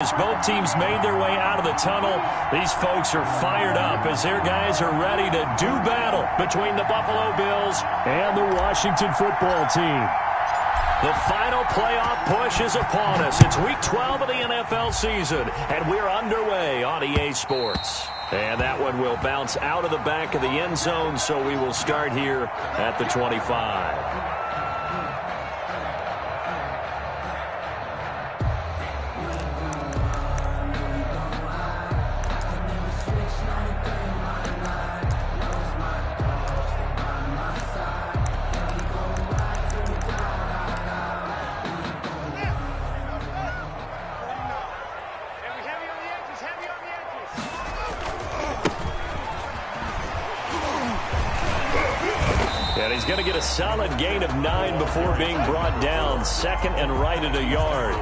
as both teams made their way out of the tunnel, these folks are fired up as their guys are ready to do battle between the Buffalo Bills and the Washington football team. The final playoff push is upon us. It's Week 12 of the NFL season, and we're underway on EA Sports. And that one will bounce out of the back of the end zone, so we will start here at the 25. And he's going to get a solid gain of 9 before being brought down. Second and right at a yard.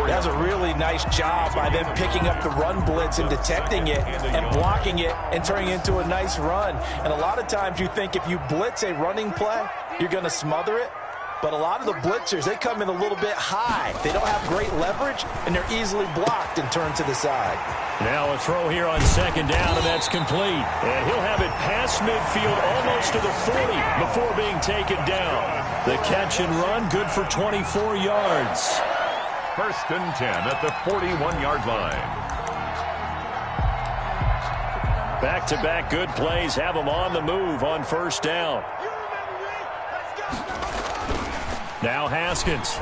That's a really nice job by them picking up the run blitz and detecting it and blocking it and turning it into a nice run. And a lot of times you think if you blitz a running play, you're going to smother it. But a lot of the blitzers, they come in a little bit high. They don't have great leverage, and they're easily blocked and turned to the side. Now a throw here on second down, and that's complete. And he'll have it past midfield almost to the 40 before being taken down. The catch and run, good for 24 yards. First and 10 at the 41-yard line. Back-to-back good plays have them on the move on first down. Now Haskins.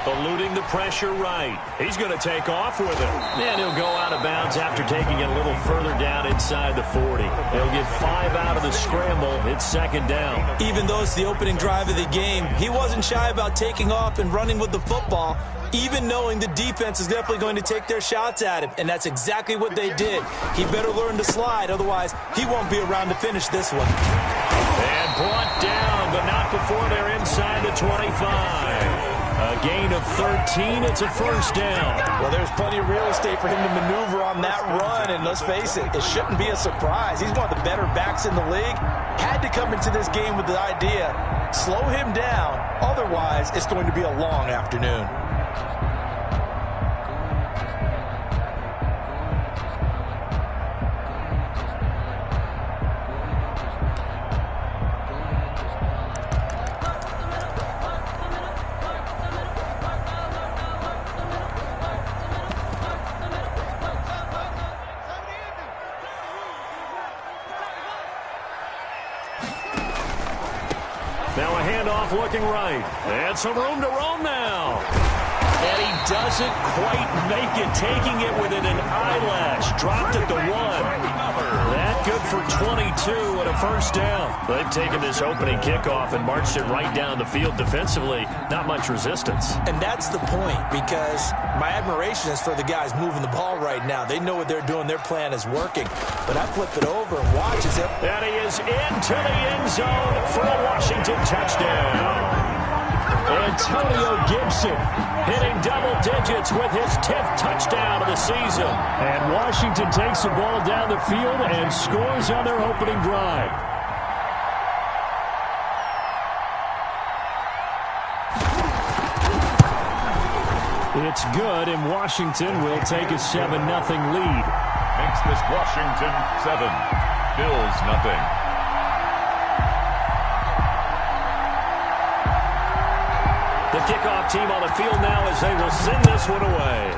Eluding the pressure right. He's going to take off with it. And he'll go out of bounds after taking it a little further down inside the 40. He'll get 5 out of the scramble. It's second down. Even though it's the opening drive of the game, he wasn't shy about taking off and running with the football, even knowing the defense is definitely going to take their shots at him. And that's exactly what they did. He better learn to slide, otherwise he won't be around to finish this one. And brought down, but not before they're inside the 25. A gain of 13. It's a first down. Well, there's plenty of real estate for him to maneuver on that run, and let's face it, it shouldn't be a surprise. He's one of the better backs in the league. Had to come into this game with the idea, slow him down, otherwise it's going to be a long afternoon. Now a handoff looking right. And some room to roam now. And he doesn't quite make it, taking it within an eyelash. Dropped at the 1. That good for 22 and a first down. They've taken this opening kickoff and marched it right down the field defensively. Not much resistance. And that's the point, because my admiration is for the guys moving the ball right now. They know what they're doing. Their plan is working. But I flip it over and watch as and he is into the end zone for a Washington touchdown. Antonio Gibson hitting double digits with his 10th touchdown of the season. And Washington takes the ball down the field and scores on their opening drive. It's good, and Washington will take a 7-0 lead. Makes this Washington 7, Bills nothing. The kickoff team on the field now as they will send this one away.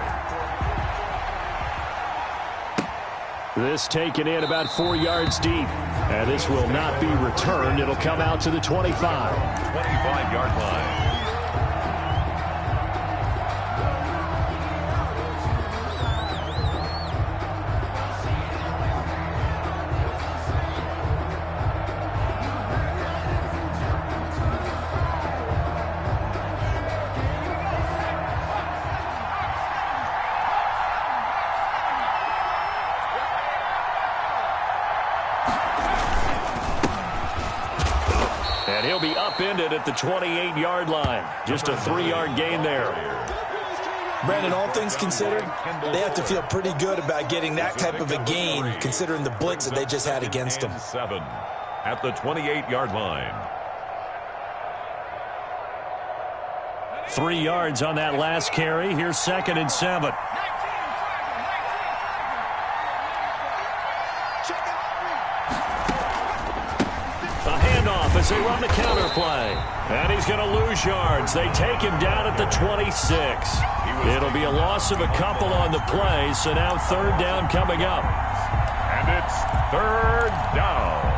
This taken in about 4 yards deep. And this will not be returned. It'll come out to the 25. 25-yard line. And he'll be upended at the 28-yard line. Just a 3-yard gain there. Brandon, all things considered, they have to feel pretty good about getting that type of a gain, considering the blitz that they just had against them. 7 at the 28-yard line. 3 yards on that last carry. Here's 2nd and 7. A handoff as they run the counter play. And he's going to lose yards. They take him down at the 26. It'll be a loss of a couple on the play, so now 3rd down coming up. And it's 3rd down.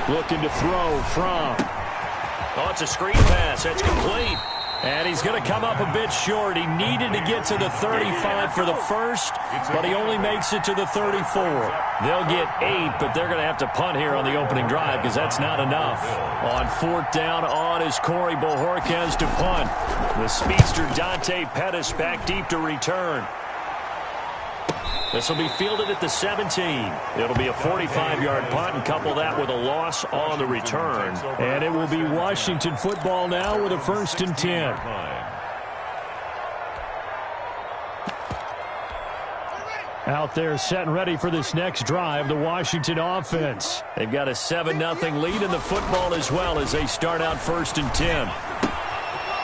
Looking to throw from. Oh, it's a screen pass. That's complete. And he's going to come up a bit short. He needed to get to the 35 for the first, but he only makes it to the 34. They'll get 8, but they're going to have to punt here on the opening drive because that's not enough. On 4th down on is Corey Bojorquez to punt. The speedster Dante Pettis back deep to return. This will be fielded at the 17. It'll be a 45-yard punt, and couple that with a loss on the return. And it will be Washington football now with a 1st and 10. Out there set and ready for this next drive, the Washington offense. They've got a 7-0 lead in the football as well as they start out 1st and 10.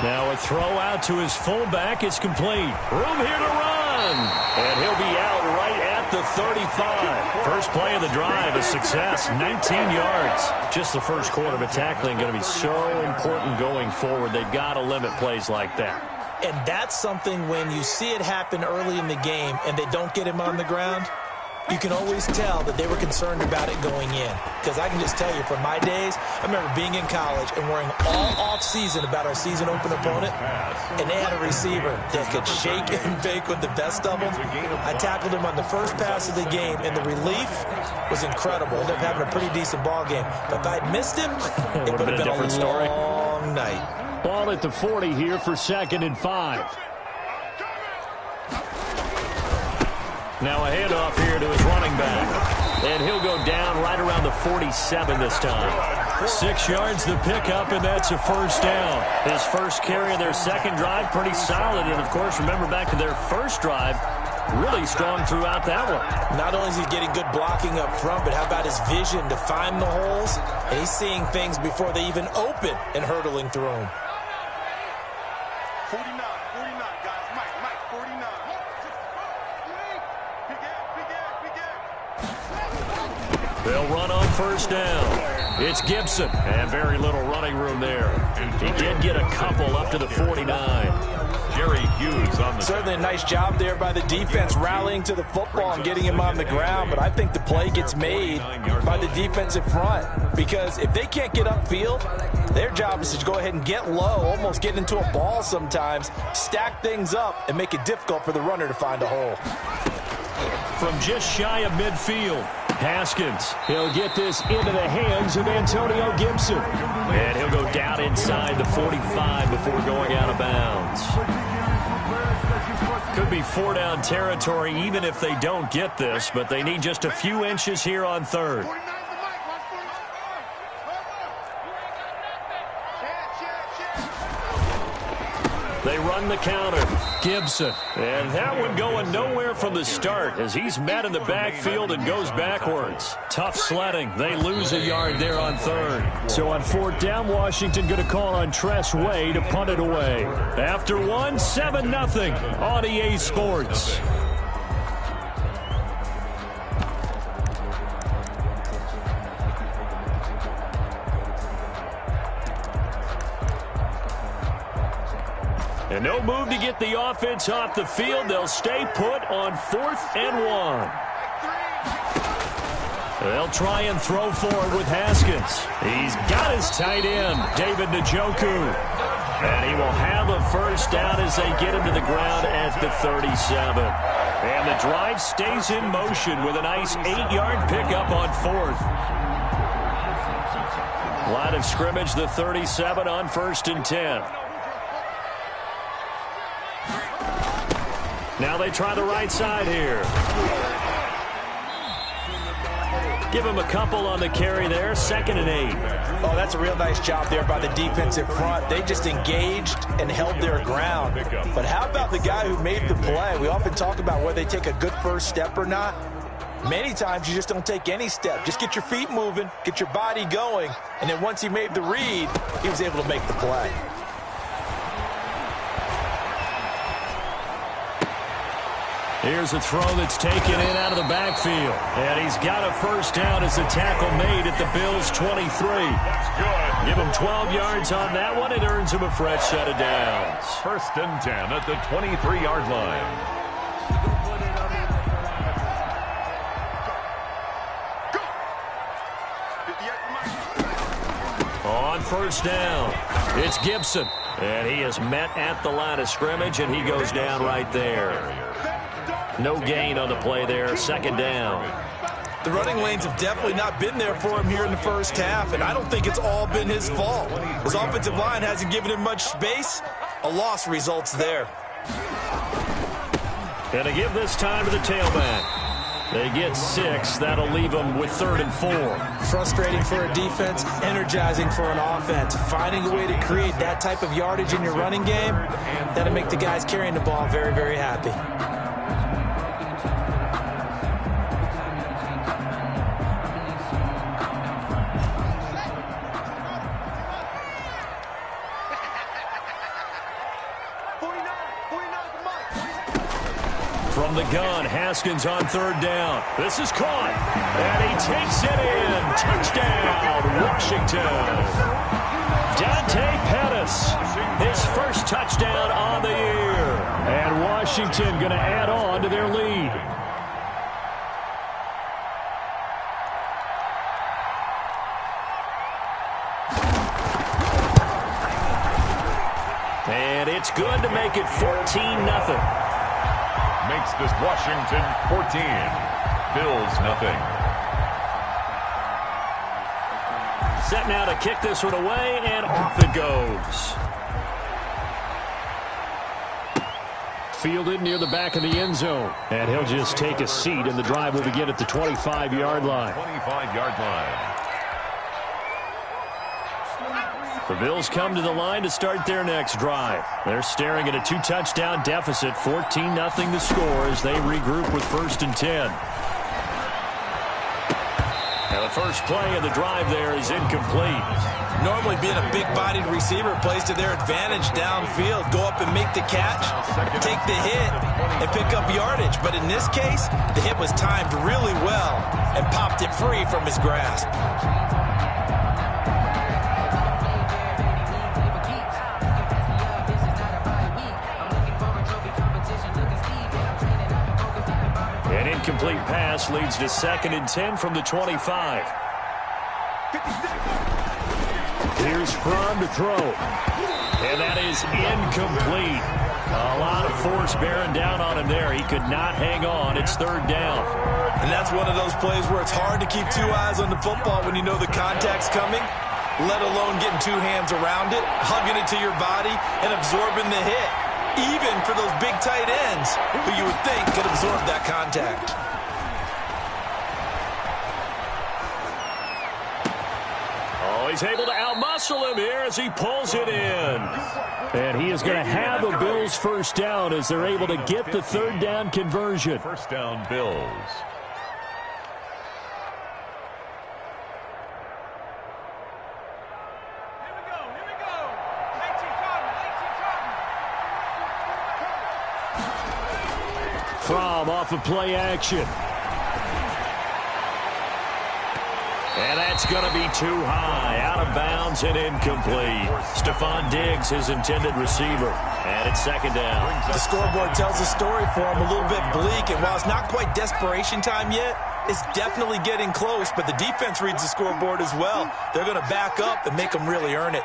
Now a throw out to his fullback. It's complete. Room here to run. And he'll be out right at the 35. First play of the drive, a success, 19 yards. Just the first quarter, but tackling going to be so important going forward. They've got to limit plays like that. And that's something when you see it happen early in the game and they don't get him on the ground, you can always tell that they were concerned about it going in. Because I can just tell you from my days, I remember being in college and worrying all off-season about our season open opponent, and they had a receiver that could shake and bake with the best of them. I tackled him on the first pass of the game, and the relief was incredible. Ended up having a pretty decent ball game. But if I'd missed him, it would have been a different story. Long night. Ball at the 40 here for 2nd and 5. Now a handoff here to his running back. And he'll go down right around the 47 this time. 6 yards the pickup, and that's a 1st down. His first carry of their second drive, pretty solid. And, of course, remember back to their first drive, really strong throughout that one. Not only is he getting good blocking up front, but how about his vision to find the holes? And he's seeing things before they even open and hurtling through them. 49, guys. Mike, 49. They'll run on 1st down. It's Gibson, and very little running room there. He did get a couple up to the 49. Jerry Hughes on the Certainly a nice job there by the defense rallying to the football and getting him on the ground, but I think the play gets made by the defensive front because if they can't get upfield, their job is to go ahead and get low, almost get into a ball sometimes, stack things up, and make it difficult for the runner to find a hole. From just shy of midfield, Haskins. He'll get this into the hands of Antonio Gibson. And he'll go down inside the 45 before going out of bounds. Could be 4-down territory even if they don't get this, but they need just a few inches here on 3rd. They run the counter. Gibson. And that one going nowhere from the start as he's met in the backfield and goes backwards. Tough sledding. They lose a yard there on 3rd. So on 4th down, Washington going to call on Tress Way to punt it away. After 7-0 on EA Sports. And no move to get the offense off the field. They'll stay put on 4th and 1. They'll try and throw forward with Haskins. He's got his tight end, David Njoku. And he will have a 1st down as they get him to the ground at the 37. And the drive stays in motion with a nice 8-yard pickup on 4th. Line of scrimmage, the 37 on 1st and 10. Now they try the right side here. Give him a couple on the carry there. 2nd and 8. Oh, that's a real nice job there by the defensive front. They just engaged and held their ground. But how about the guy who made the play? We often talk about whether they take a good first step or not. Many times you just don't take any step. Just get your feet moving, get your body going, and then once he made the read, he was able to make the play. Here's a throw that's taken in out of the backfield. And he's got a first down as the tackle made at the Bills' 23. That's good. Give him 12 yards on that one. It earns him a fresh set of downs. 1st and 10 at the 23-yard line. On first down, it's Gibson. And he is met at the line of scrimmage, and he goes down right there. No gain on the play there. 2nd down. The running lanes have definitely not been there for him here in the first half, and I don't think it's all been his fault. His offensive line hasn't given him much space. A loss results there. And to give this time to the tailback. They get 6. That'll leave them with 3rd and 4. Frustrating for a defense, energizing for an offense. Finding a way to create that type of yardage in your running game, that'll make the guys carrying the ball very, very happy. From the gun, Haskins on 3rd down. This is caught, and he takes it in. Touchdown, Washington. Dante Pettis, his first touchdown on the year. And Washington going to add on to their lead. And it's good to make it 14-0. Makes this Washington 14. Bills nothing. Set now to kick this one away, and off it goes. Fielded near the back of the end zone. And he'll just take a seat, and the drive will begin at the 25-yard line. 25-yard line. The Bills come to the line to start their next drive. They're staring at a 2-touchdown deficit, 14-0 the score as they regroup with 1st and 10. And the first play of the drive there is incomplete. Normally being a big-bodied receiver plays to their advantage downfield. Go up and make the catch, take the hit, and pick up yardage. But in this case, the hit was timed really well and popped it free from his grasp. An incomplete pass leads to 2nd and 10 from the 25. Here's Fromm to throw. And that is incomplete. A lot of force bearing down on him there. He could not hang on. It's 3rd down. And that's one of those plays where it's hard to keep 2 eyes on the football when you know the contact's coming, let alone getting 2 hands around it, hugging it to your body, and absorbing the hit. Even for those big tight ends who you would think could absorb that contact. Oh, he's able to outmuscle him here as he pulls it in. And he is going to have a Bills first down as they're able to get the 3rd down conversion. First down, Bills. Fromm off of play action. And that's going to be too high. Out of bounds and incomplete. Stephon Diggs, his intended receiver. And it's 2nd down. The scoreboard tells a story for him, a little bit bleak. And while it's not quite desperation time yet, it's definitely getting close. But the defense reads the scoreboard as well. They're going to back up and make them really earn it.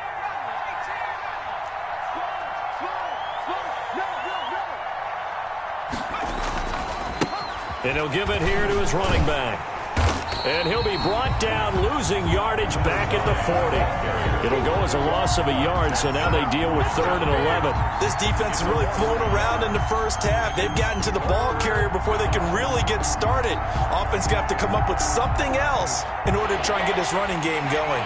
And he'll give it here to his running back. And he'll be brought down, losing yardage back at the 40. It'll go as a loss of a yard, so now they deal with 3rd and 11. This defense is really flown around in the first half. They've gotten to the ball carrier before they can really get started. Offense going to have to come up with something else in order to try and get this running game going.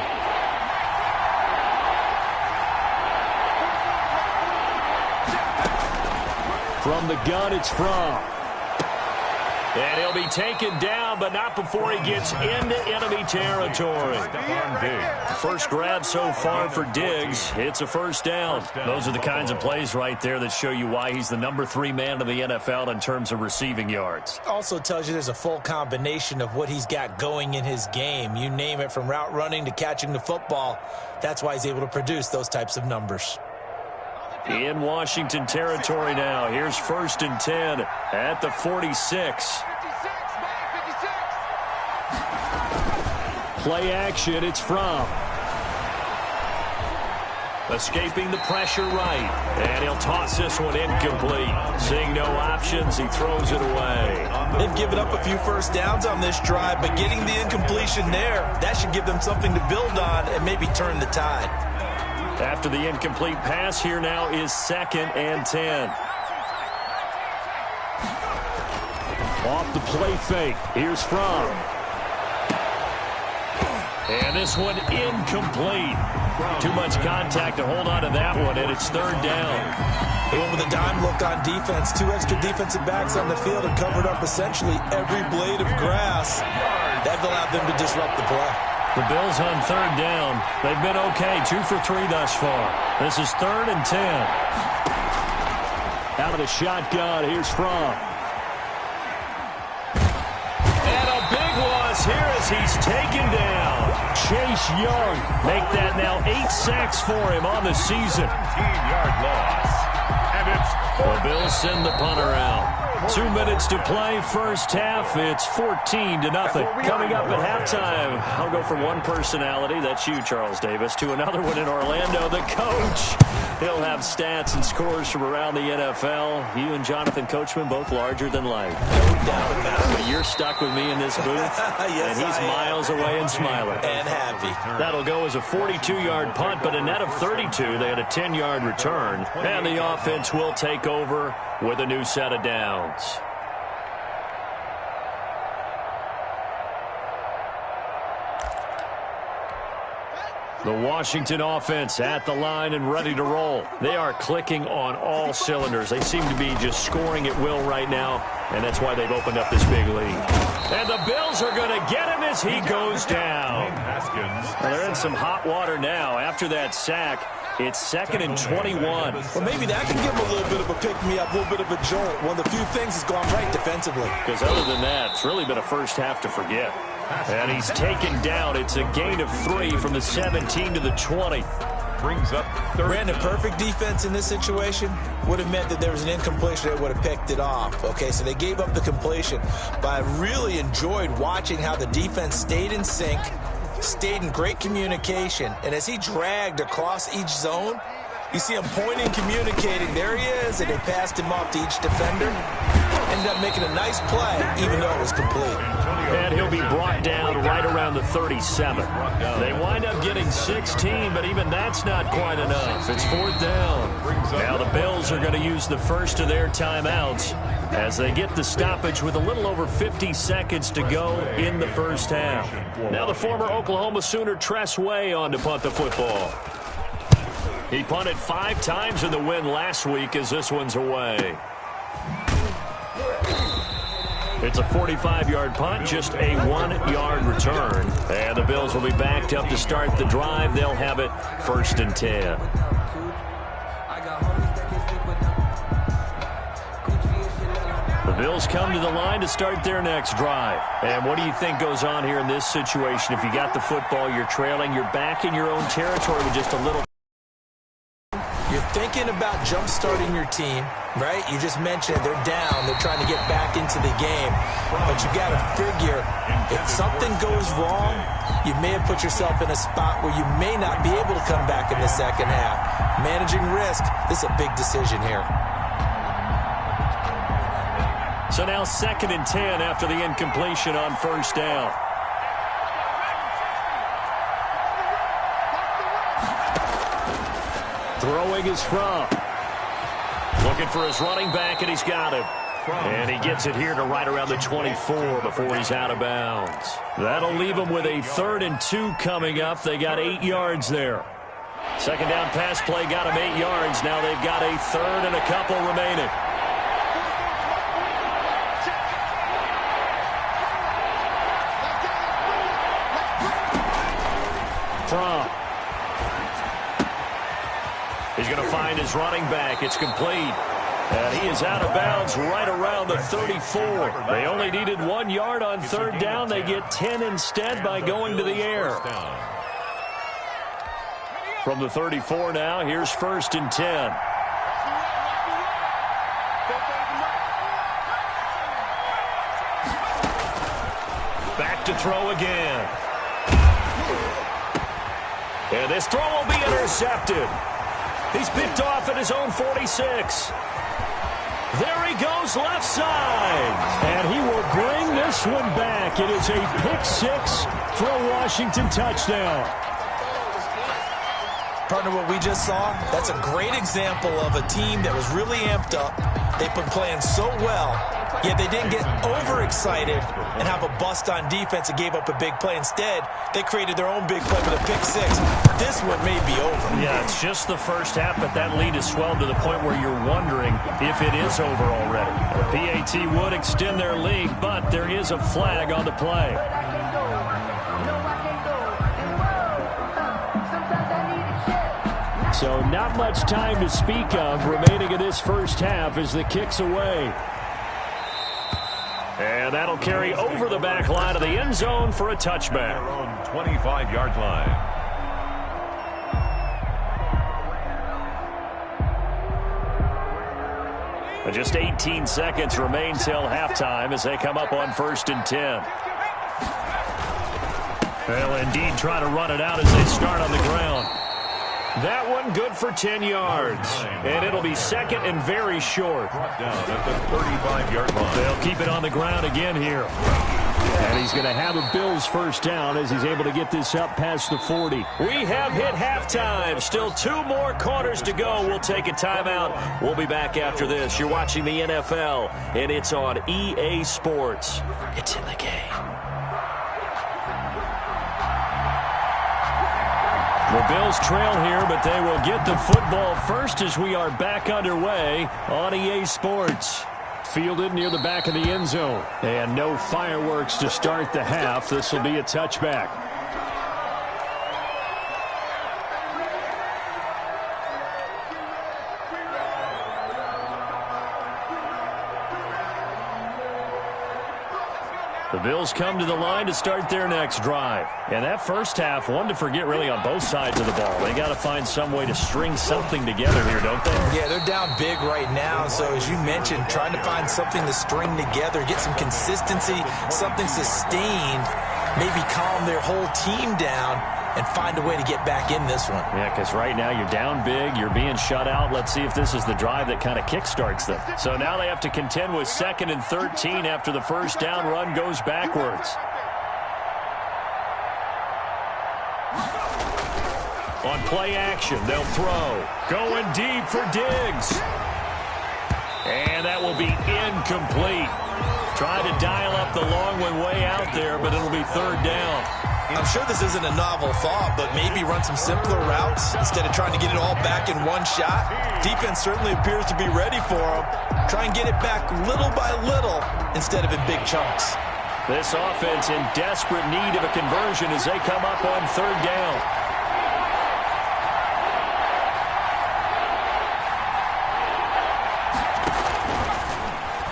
From the gun, it's Fromm. And he'll be taken down, but not before he gets into enemy territory. First grab so far for Diggs. It's a first down. Those are the kinds of plays right there that show you why he's the number 3 man in the NFL in terms of receiving yards. Also tells you there's a full combination of what he's got going in his game. You name it, from route running to catching the football. That's why he's able to produce those types of numbers. In Washington territory now. Here's 1st and 10 at the 46. Play action, it's Fromm. Escaping the pressure right. And he'll toss this one incomplete. Seeing no options, he throws it away. They've given up a few first downs on this drive, but getting the incompletion there, that should give them something to build on and maybe turn the tide. After the incomplete pass, here now is 2nd and 10. Off the play fake. Here's Fromm. And this one incomplete. Too much contact to hold on to that one, and it's 3rd down. They went with a dime look on defense. 2 extra defensive backs on the field and covered up essentially every blade of grass. That allowed them to disrupt the play. The Bills on 3rd down. They've been okay, 2 for 3 thus far. This is 3rd and 10. Out of the shotgun, here's Fromm. And a big loss here as he's taken down. Chase Young make that now 8 sacks for him on the season. 17-yard loss. And it's The Bills send the punter out. 2 minutes to play, first half. It's 14-0. Coming up at halftime, I'll go from one personality, that's you, Charles Davis, to another one in Orlando, the coach. He'll have stats and scores from around the NFL. You and Jonathan Coachman, both larger than life. No doubt about it. But you're stuck with me in this booth, Yes, and he's miles away and smiling. And happy. That'll go as a 42-yard punt, but a net of 32. They had a 10-yard return, and the offense will take over with a new set of downs. The Washington offense at the line and ready to roll. They are clicking on all cylinders. They seem to be just scoring at will right now, and that's why they've opened up this big lead. And the Bills are going to get him as he goes down. Well, they're in some hot water now. After that sack, it's 2nd and 21. Well, maybe that can give them a little bit of a pick-me-up, a little bit of a jolt. One of the few things has gone right defensively. Because other than that, it's really been a first half to forget. And he's taken down. It's a gain of 3 from the 17 to the 20. Brings up 3rd. Brandon, perfect defense in this situation would have meant that there was an incompletion that would have picked it off. Okay, so they gave up the completion. But I really enjoyed watching how the defense stayed in sync, stayed in great communication, and as he dragged across each zone, you see him pointing, communicating. There he is, and they passed him off to each defender. Ended up making a nice play, even though it was complete. And he'll be brought down right around the 37. They wind up getting 16, but even that's not quite enough. It's 4th down. Now the Bills are going to use the first of their timeouts as they get the stoppage with a little over 50 seconds to go in the first half. Now the former Oklahoma Sooner Tress Way on to punt the football. He punted 5 times in the win last week as this one's away. It's a 45-yard punt, just a 1-yard return. And the Bills will be backed up to start the drive. They'll have it 1st and 10. The Bills come to the line to start their next drive. And what do you think goes on here in this situation? If you got the football, you're trailing, you're back in your own territory with just a little. You're thinking about jump-starting your team, right? You just mentioned they're down. They're trying to get back into the game. But you got to figure, if something goes wrong, you may have put yourself in a spot where you may not be able to come back in the second half. Managing risk, this is a big decision here. So now 2nd and 10 after the incompletion on 1st down. Throwing is From. Looking for his running back, and he's got him. And he gets it here to right around the 24 before he's out of bounds. That'll leave him with a 3rd and 2 coming up. They got 8 yards there. Second down pass play got him 8 yards. Now they've got a 3rd and a couple remaining. From. He's going to find his running back. It's complete. And he is out of bounds right around the 34. They only needed 1 yard on 3rd down. They get 10 instead by going to the air. From the 34 now, here's 1st and 10. Back to throw again. And this throw will be intercepted. He's picked off at his own 46. There he goes left side. And he will bring this one back. It is a pick 6 for a Washington touchdown. Partner, what we just saw, that's a great example of a team that was really amped up. They've been playing so well, yet they didn't get overexcited and have a bust on defense and gave up a big play. Instead, they created their own big play with a pick 6. This one may be over. Yeah, it's just the first half, but that lead has swelled to the point where you're wondering if it is over already. The PAT would extend their lead, but there is a flag on the play. So not much time to speak of remaining in this first half as the kick's away. And that'll carry over the back line of the end zone for a touchback. Their own 25-yard line. Just 18 seconds remain till halftime as they come up on 1st and 10. They'll indeed try to run it out as they start on the ground. That one good for 10 yards. And it'll be 2nd and very short. Brought down at the 35-yard line. They'll keep it on the ground again here. And he's going to have a Bills first down as he's able to get this up past the 40. We have hit halftime. Still 2 more quarters to go. We'll take a timeout. We'll be back after this. You're watching the NFL, and it's on EA Sports. It's in the game. The Bills trail here, but they will get the football first as we are back underway on EA Sports. Fielded near the back of the end zone. And no fireworks to start the half. This will be a touchback. The Bills come to the line to start their next drive. And that first half, one to forget really on both sides of the ball. They got to find some way to string something together here, don't they? Yeah, they're down big right now. So as you mentioned, trying to find something to string together, get some consistency, something sustained, maybe calm their whole team down and find a way to get back in this one. Yeah, because right now you're down big, you're being shut out. Let's see if this is the drive that kind of kickstarts them. So now they have to contend with 2nd and 13 after the first down run goes backwards. On play action, they'll throw. Going deep for Diggs. And that will be incomplete. Tried to dial up the long one way out there, but it'll be 3rd down. I'm sure this isn't a novel thought, but maybe run some simpler routes instead of trying to get it all back in one shot. Defense certainly appears to be ready for them. Try and get it back little by little instead of in big chunks. This offense in desperate need of a conversion as they come up on 3rd down.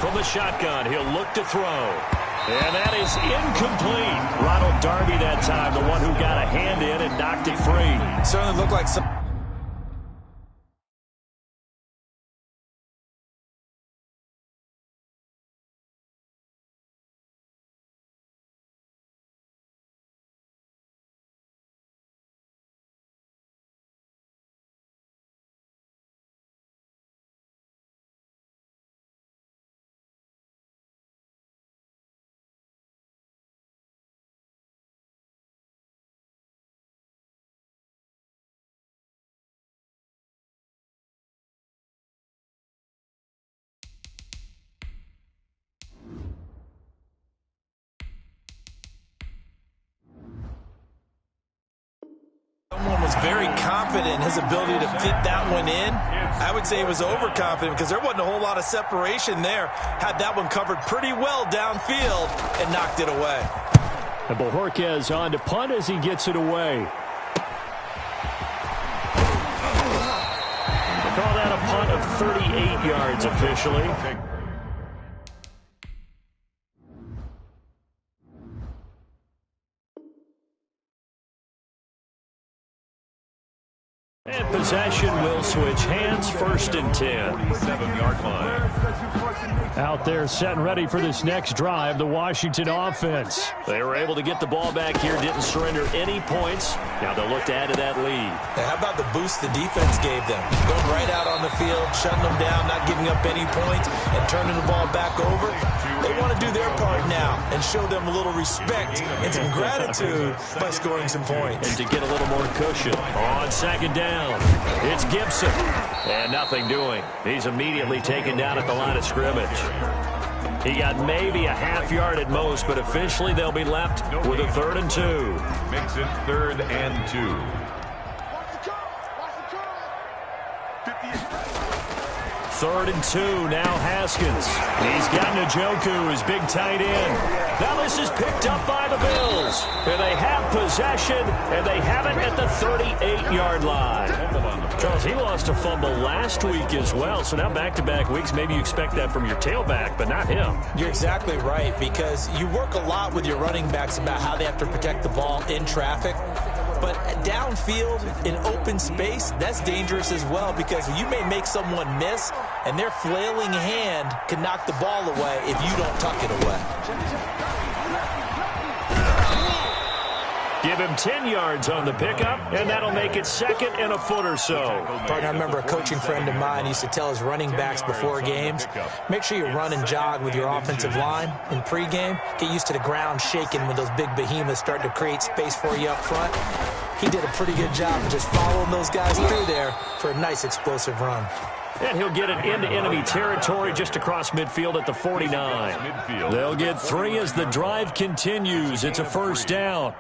From the shotgun, he'll look to throw. And that is incomplete. Ronald Darby that time, the one who got a hand in and knocked it free. Certainly looked like some was very confident in his ability to fit that one in. I would say he was overconfident because there wasn't a whole lot of separation there. Had that one covered pretty well downfield and knocked it away. And Bojorquez on to punt as he gets it away. They call that a punt of 38 yards officially. And possession will switch hands, 1st and 10. 7-yard line. Out there set and ready for this next drive, the Washington offense. They were able to get the ball back here, didn't surrender any points. Now they'll look to add to that lead. Now, how about the boost the defense gave them? Going right out on the field, shutting them down, not giving up any points, and turning the ball back over. They want to do their part now and show them a little respect and some gratitude by scoring some points. And to get a little more cushion on 2nd down, it's Gibson. And nothing doing. He's immediately taken down at the line of scrimmage. He got maybe a half yard at most, but officially they'll be left with a 3rd and 2. Makes it 3rd and 2. 3rd and 2, now Haskins. He's got Njoku, his big tight end. Now this is picked up by the Bills. And they have possession, and they have it at the 38-yard line. Charles, he lost a fumble last week as well, so now back-to-back weeks, maybe you expect that from your tailback, but not him. You're exactly right, because you work a lot with your running backs about how they have to protect the ball in traffic. But downfield, in open space, that's dangerous as well because you may make someone miss, and their flailing hand can knock the ball away if you don't tuck it away. Give him 10 yards on the pickup, and that'll make it 2nd and a foot or so. Partner, I remember a coaching friend of mine used to tell his running backs before games, make sure you run and jog with your offensive line in pregame. Get used to the ground shaking when those big behemoths start to create space for you up front. He did a pretty good job of just following those guys through there for a nice explosive run. And he'll get it into enemy territory just across midfield at the 49. They'll get 3 as the drive continues. It's a 1st down.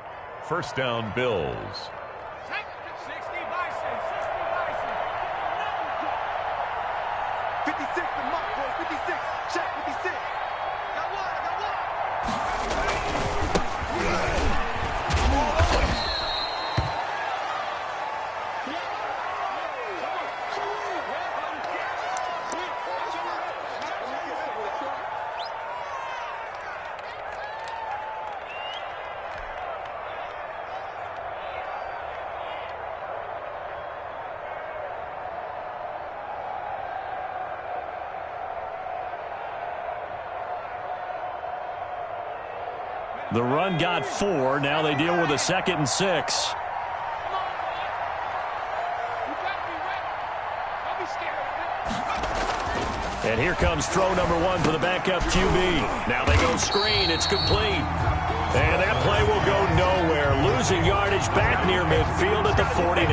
1st down, Bills. 56, the mark, boy, 56. Check, 56. Got one, I got one. The run got 4. Now they deal with a 2nd and 6. And here comes throw number 1 for the backup QB. Now they go screen. It's complete. And that play will go nowhere. Losing yardage back near midfield at the 49.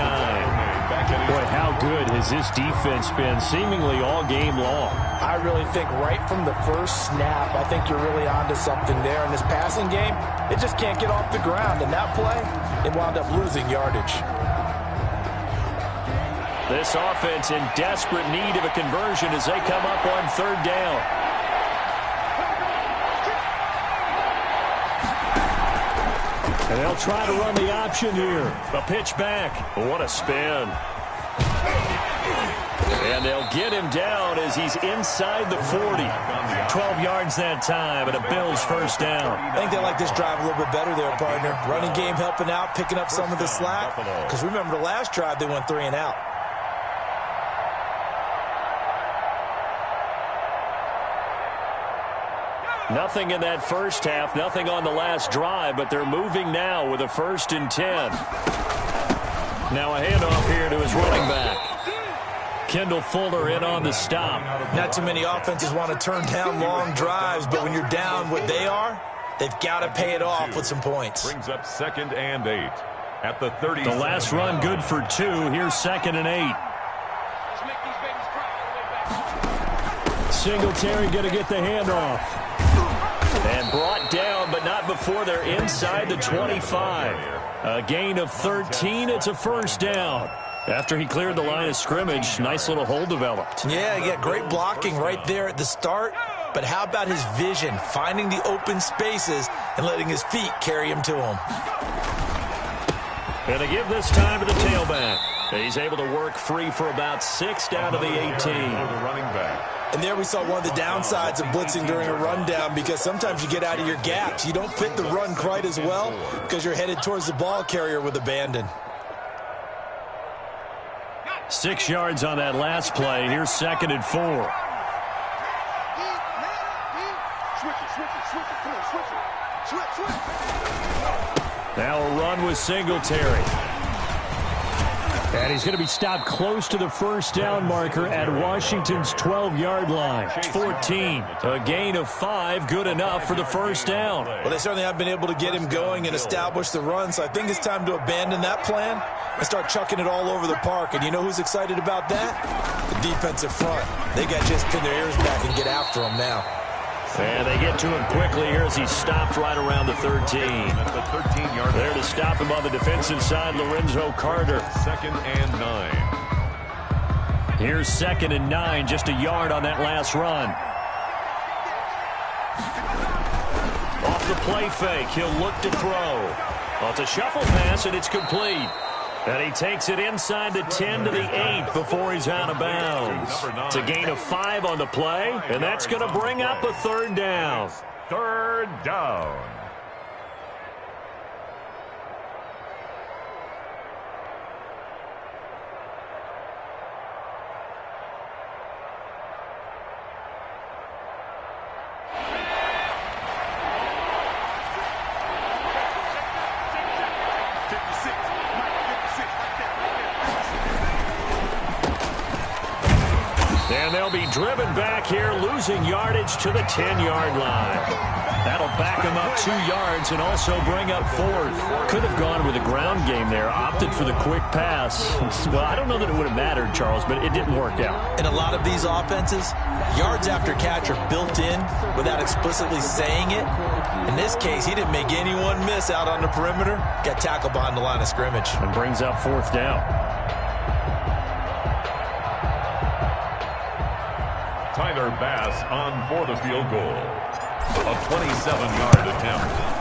Boy, how good has this defense been seemingly all game long? I really think right from the first snap, I think you're really onto something there. In this passing game, it just can't get off the ground. And that play, it wound up losing yardage. This offense in desperate need of a conversion as they come up on 3rd down. And they'll try to run the option here. A pitch back. What a spin. And they'll get him down as he's inside the 40. 12 yards that time and a Bills 1st down. I think they like this drive a little bit better there, partner. Running game helping out, picking up some of the slack. Because remember the last drive, they went 3 and out. Nothing in that first half, nothing on the last drive, but they're moving now with a 1st and 10. Now a handoff here to his running back. Kendall Fuller in on the stop. Not too many offenses want to turn down long drives, but when you're down what they are, they've got to pay it off with some points. Brings up 2nd and 8 at the 30. The last run good for 2. Here's 2nd and 8. Singletary going to get the handoff. And brought down but not before they're inside the 25. A gain of 13. It's a first down. After he cleared the line of scrimmage, nice little hole developed. Yeah, he got great blocking right there at the start. But how about his vision, finding the open spaces and letting his feet carry him to him? And they give this time to the tailback. He's able to work free for about 6 down to the 18. The running back. And there we saw one of the downsides of blitzing during a rundown, because sometimes you get out of your gaps. You don't fit the run quite as well because you're headed towards the ball carrier with abandon. 6 yards on that last play. Here's 2nd and 4. Now a run with Singletary. And he's going to be stopped close to the first down marker at Washington's 12-yard line. 14. A gain of 5, good enough for the first down. Well, they certainly have been able to get him going and establish the run, so I think it's time to abandon that plan and start chucking it all over the park. And you know who's excited about that? The defensive front. They got just pin their ears back and get after him now. And they get to him quickly here as he stopped right around the 13. That's the 13-yard. There to stop him on the defensive side, Lorenzo Carter. 2nd and 9. Here's 2nd and 9, just a yard on that last run. Off the play fake, he'll look to throw. Well, it's a shuffle pass, and it's complete. And he takes it inside the 10 to the 8 before he's out of bounds. It's a gain of 5 on the play, and that's going to bring up a 3rd down. 3rd down. And they'll be driven back here, losing yardage to the 10-yard line. That'll back them up 2 yards and also bring up 4th. Could have gone with a ground game there, opted for the quick pass. Well, I don't know that it would have mattered, Charles, but it didn't work out. In a lot of these offenses, yards after catch are built in without explicitly saying it. In this case, he didn't make anyone miss out on the perimeter. Got tackled behind the line of scrimmage. And brings up 4th down. Tyler Bass on for the field goal. A 27-yard attempt.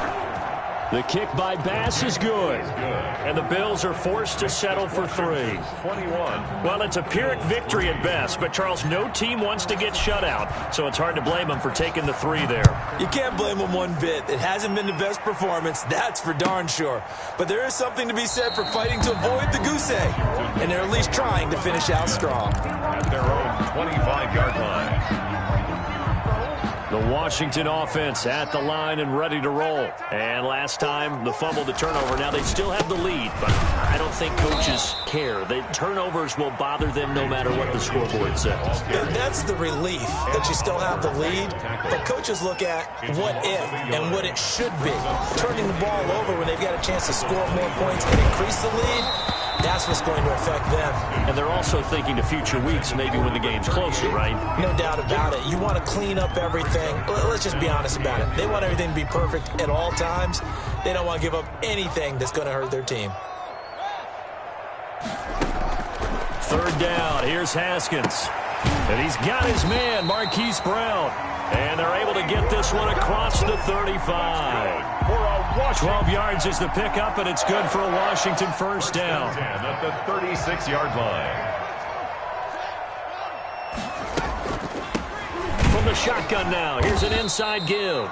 The kick by Bass is good. And the Bills are forced to settle for 3. 21. Well, it's a Pyrrhic victory at best, but Charles, no team wants to get shut out, so it's hard to blame them for taking the 3 there. You can't blame them one bit. It hasn't been the best performance, that's for darn sure. But there is something to be said for fighting to avoid the goose egg, and they're at least trying to finish out strong. At their own 25-yard line. The Washington offense at the line and ready to roll. And last time, the fumble, the turnover. Now they still have the lead, but I don't think coaches care. The turnovers will bother them no matter what the scoreboard says. That's the relief that you still have the lead. But coaches look at what if and what it should be. Turning the ball over when they've got a chance to score more points and increase the lead, that's what's going to affect them. And they're also thinking to future weeks, maybe when the game's closer, right? No doubt about it. You want to clean up everything. Let's just be honest about it. They want everything to be perfect at all times. They don't want to give up anything that's going to hurt their team. 3rd down. Here's Haskins. And he's got his man, Marquise Brown. And they're able to get this one across the 35. 12 yards is the pickup, and it's good for a Washington first down. At the 36-yard line. From the shotgun now, here's an inside give.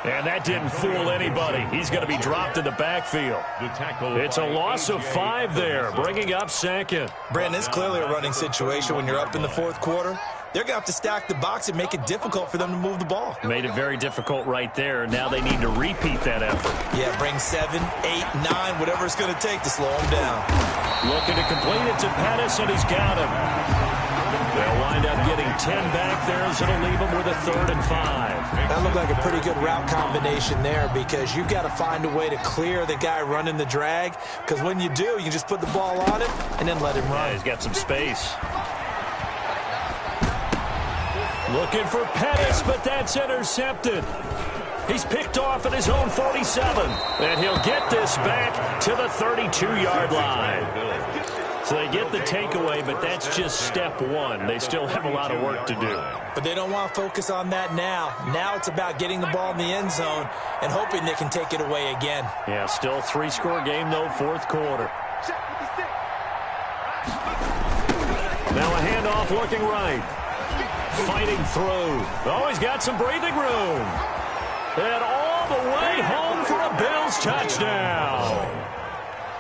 And that didn't fool anybody. He's going to be dropped in the backfield. It's a loss of 5 there, bringing up 2nd. Brandon, it's clearly a running situation when you're up in the 4th quarter. They're going to have to stack the box and make it difficult for them to move the ball. Made it very difficult right there. Now they need to repeat that effort. Yeah, bring 7, 8, 9, whatever it's going to take to slow him down. Looking to complete it to Pettis, and he's got him. They'll wind up getting 10 back there, so it'll leave them with a 3rd and 5. That looked like a pretty good route combination there, because you've got to find a way to clear the guy running the drag, because when you do, you just put the ball on him and then let him run. Yeah, he's got some space. Looking for Pettis, but that's intercepted. He's picked off at his own 47. And he'll get this back to the 32-yard line. So they get the takeaway, but that's just step one. They still have a lot of work to do. But they don't want to focus on that now. Now it's about getting the ball in the end zone and hoping they can take it away again. Yeah, still 3-score game, though, fourth quarter. Now a handoff looking right. Fighting through. Always got some breathing room. And all the way home for a Bills touchdown.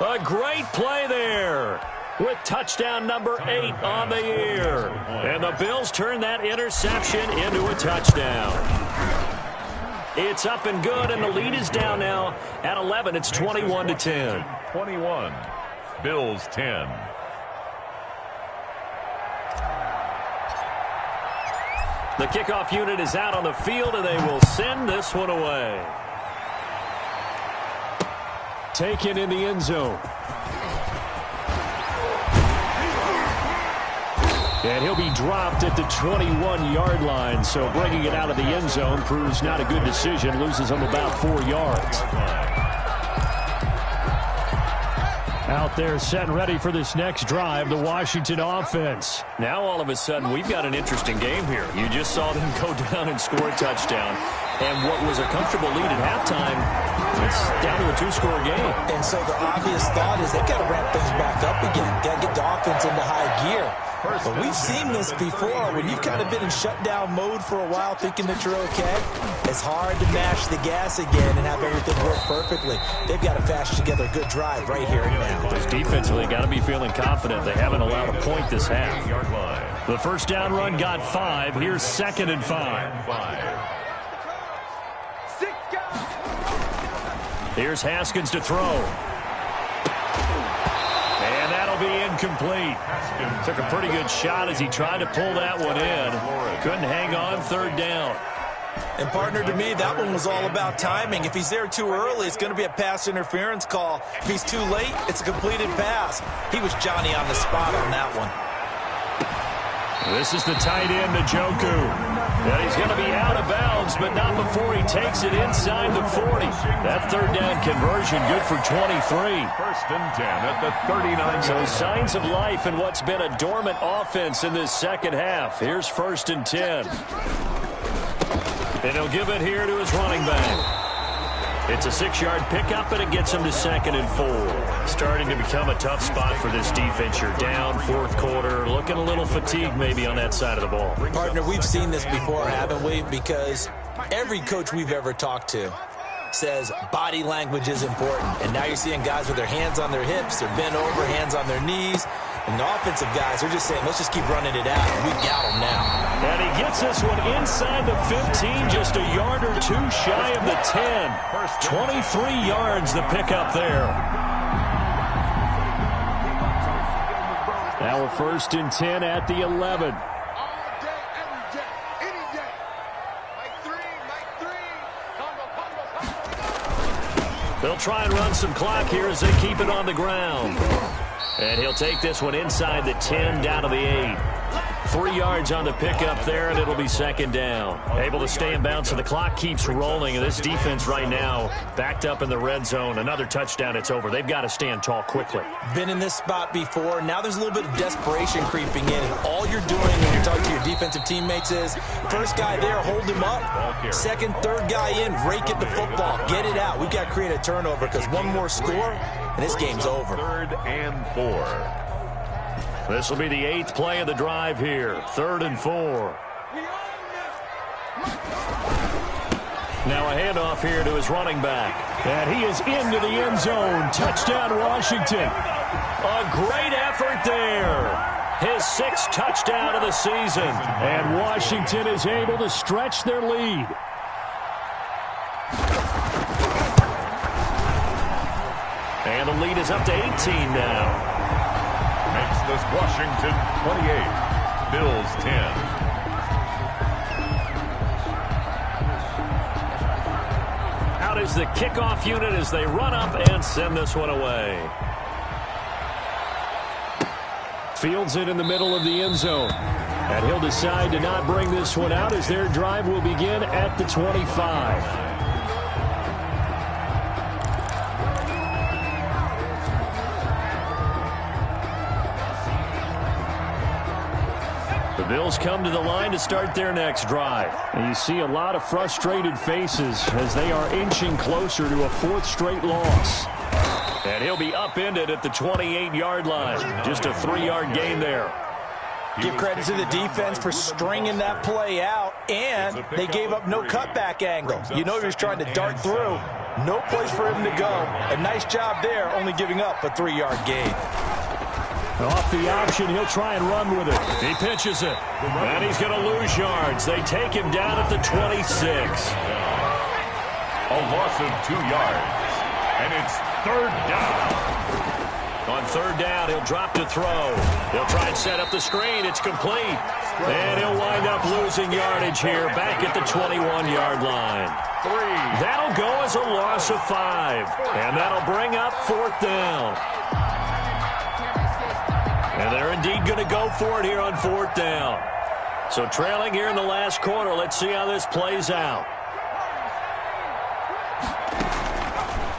A great play there, with touchdown number 8 on the year. And the Bills turn that interception into a touchdown. It's up and good, and the lead is down now at 11. It's 21-10. 21. Bills 10. The kickoff unit is out on the field, and they will send this one away. Taken in the end zone. And he'll be dropped at the 21-yard line, so bringing it out of the end zone proves not a good decision. Loses him about 4 yards. Out there set and ready for this next drive, the Washington offense. Now all of a sudden we've got an interesting game here. You just saw them go down and score a touchdown. And what was a comfortable lead at halftime, it's down to a 2-score game. And so the obvious thought is they've got to ramp things back up again. Got to get the offense into high gear. But we've seen this before. When you've kind of been in shutdown mode for a while thinking that you're okay, it's hard to mash the gas again and have everything work perfectly. They've got to fashion together a good drive right here and now. Those defensively got to be feeling confident. They haven't allowed a point this half. The first down run got 5. Here's 2nd and 5. Here's Haskins to throw. And that'll be incomplete. Took a pretty good shot as he tried to pull that one in. Couldn't hang on, 3rd down. And, partner, to me, that one was all about timing. If he's there too early, it's going to be a pass interference call. If he's too late, it's a completed pass. He was Johnny on the spot on that one. This is the tight end, Njoku. And he's going to be out of bounds, but not before he takes it inside the 40. That 3rd down conversion good for 23. 1st and 10 at the 39. So signs of life in what's been a dormant offense in this second half. Here's 1st and 10. And he'll give it here to his running back. It's a 6-yard pickup, and it gets him to 2nd and 4. Starting to become a tough spot for this defense. You're down 4th quarter, looking a little fatigued maybe on that side of the ball. Partner, we've seen this before, haven't we? Because every coach we've ever talked to says body language is important. And now you're seeing guys with their hands on their hips, they're bent over, hands on their knees. And the offensive guys are just saying, let's just keep running it out. And we've got them now. And he gets this one inside the 15, just a yard or 2 shy of the 10. 23 yards the pickup there. Now a 1st and 10 at the 11. They'll try and run some clock here as they keep it on the ground. And he'll take this one inside the 10, down to the 8. 3 yards on the pickup there, and it'll be 2nd down. Able to stay in bounds, so the clock keeps rolling. And this defense right now backed up in the red zone. Another touchdown, it's over. They've got to stand tall quickly. Been in this spot before. Now there's a little bit of desperation creeping in. And all you're doing when you're talking to your defensive teammates is, first guy there, hold him up. 2nd, 3rd guy in, rake at the football. Get it out. We've got to create a turnover because one more score, and this game's over. 3rd and 4. This will be the 8th play of the drive here. 3rd and 4. Now a handoff here to his running back. And he is into the end zone. Touchdown, Washington. A great effort there. His 6th touchdown of the season. And Washington is able to stretch their lead. And the lead is up to 18 now. Makes this Washington 28, Bills 10. Out is the kickoff unit as they run up and send this one away. Fields it in the middle of the end zone. And he'll decide to not bring this one out as their drive will begin at the 25. The Bills come to the line to start their next drive. And you see a lot of frustrated faces as they are inching closer to a fourth straight loss. And he'll be upended at the 28-yard line. Just a 3-yard gain there. Give credit to the defense for stringing that play out, and they gave up no cutback angle. You know he was trying to dart through. No place for him to go. A nice job there, only giving up a 3-yard gain. Off the option, he'll try and run with it. He pitches it, and he's going to lose yards. They take him down at the 26. A loss of 2 yards, and it's third down. On third down, he'll drop to throw. He'll try and set up the screen. It's complete. And he'll wind up losing yardage here back at the 21-yard line. That'll go as a loss of 5. And that'll bring up fourth down. And they're indeed going to go for it here on fourth down. So trailing here in the last quarter, let's see how this plays out.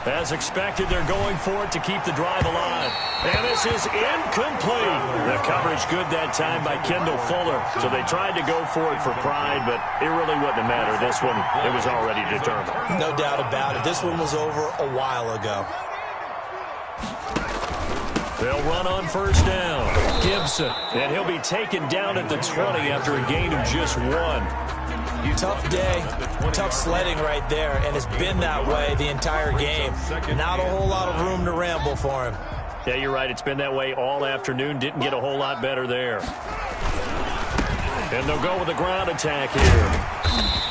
As expected, they're going for it to keep the drive alive. And this is incomplete. The coverage good that time by Kendall Fuller. So they tried to go for it for pride, but it really wouldn't have mattered. This one, it was already determined. No doubt about it. This one was over a while ago. They'll run on first down. Gibson, and he'll be taken down at the 20 after a gain of just 1. Tough day, tough sledding right there, and it's been that way the entire game. Not a whole lot of room to ramble for him. Yeah, you're right. It's been that way all afternoon. Didn't get a whole lot better there. And they'll go with a ground attack here.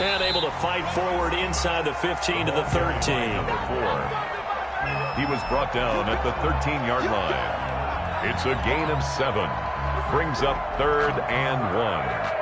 And able to fight forward inside the 15 to the 13. He was brought down at the 13-yard line. It's a gain of 7. Brings up third and 1.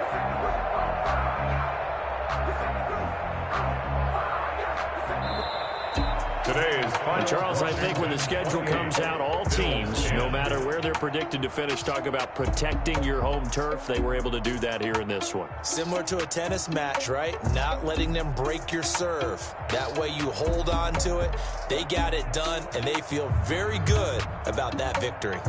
And Charles, I think when the schedule comes out, all teams, no matter where they're predicted to finish, talk about protecting your home turf. They were able to do that here in this one. Similar to a tennis match, right? Not letting them break your serve. That way you hold on to it. They got it done, and they feel very good about that victory.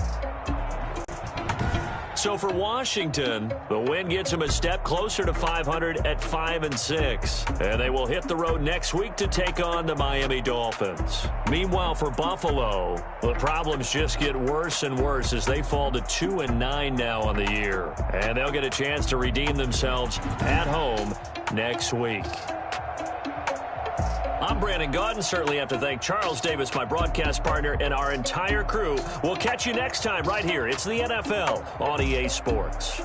So for Washington, the win gets them a step closer to 500 at 5-6. And they will hit the road next week to take on the Miami Dolphins. Meanwhile, for Buffalo, the problems just get worse and worse as they fall to 2-9 now on the year. And they'll get a chance to redeem themselves at home next week. I'm Brandon Gaudin. Certainly have to thank Charles Davis, my broadcast partner, and our entire crew. We'll catch you next time right here. It's the NFL on EA Sports.